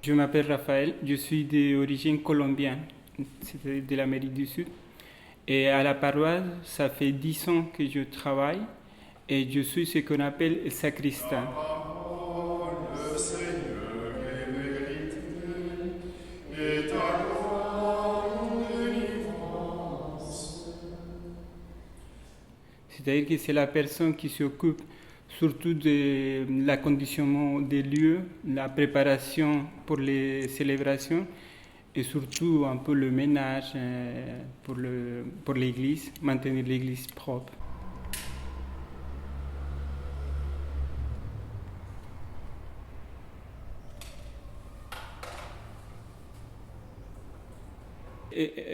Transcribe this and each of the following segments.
Je m'appelle Raphaël, je suis d'origine colombienne, c'est de l'Amérique du Sud. Et à la paroisse, ça fait 10 ans que je travaille et je suis ce qu'on appelle sacristain. Le Seigneur est vérité, et ta grande délivrance. C'est-à-dire que c'est la personne qui s'occupe surtout de l'acconditionnement des lieux, la préparation pour les célébrations et surtout un peu le ménage pour l'église, maintenir l'église propre.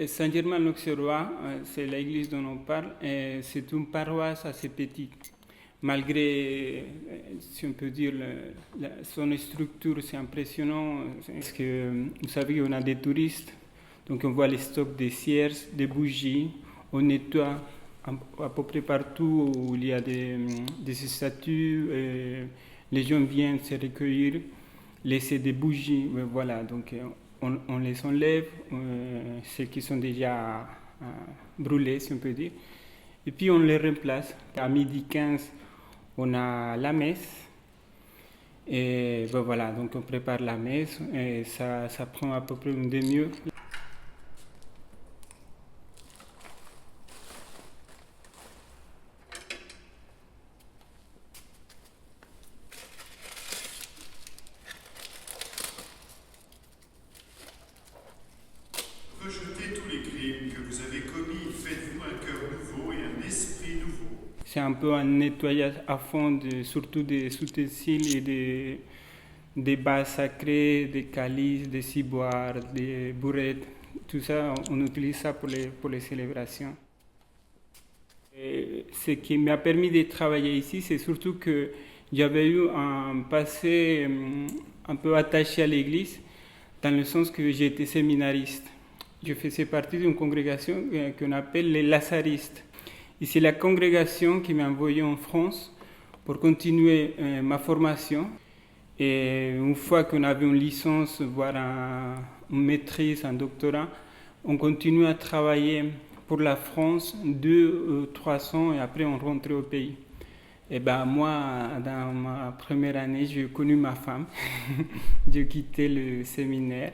Saint-Germain-l'Auxerrois, c'est l'église dont on parle, et c'est une paroisse assez petite. Malgré, si on peut dire, son structure, c'est impressionnant, parce que vous savez qu'on a des touristes, donc on voit les stocks des cierges, des bougies, on nettoie à peu près partout où il y a des statues, les gens viennent se recueillir, laisser des bougies, voilà, donc on les enlève, celles qui sont déjà brûlées, si on peut dire, et puis on les remplace. À midi 15, on a la messe, et ben voilà, donc on prépare la messe, et ça prend à peu près une demi-heure. Rejetez tous les crimes que vous avez commis, faites-vous un cœur nouveau et un esprit nouveau. C'est un peu un nettoyage à fond, surtout des ustensiles et des bases sacrées, des calices, des ciboires, des bourrettes. Tout ça, on utilise ça pour les célébrations. Et ce qui m'a permis de travailler ici, c'est surtout que j'avais eu un passé un peu attaché à l'église, dans le sens que j'étais séminariste. Je faisais partie d'une congrégation qu'on appelle les Lazaristes. Et c'est la congrégation qui m'a envoyé en France pour continuer ma formation. Et une fois qu'on avait une licence, voire une maîtrise, un doctorat, on continuait à travailler pour la France 2 ou 3 ans et après on rentrait au pays. Et ben moi, dans ma première année, j'ai connu ma femme. J'ai quitté le séminaire.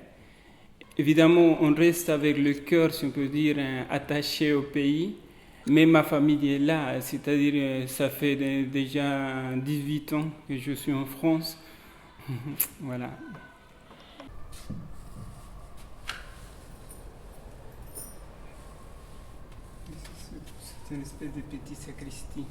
Évidemment, on reste avec le cœur, si on peut dire, attaché au pays. Mais ma famille est là, c'est-à-dire ça fait déjà 18 ans que je suis en France. Voilà. C'est une espèce de petite sacristie.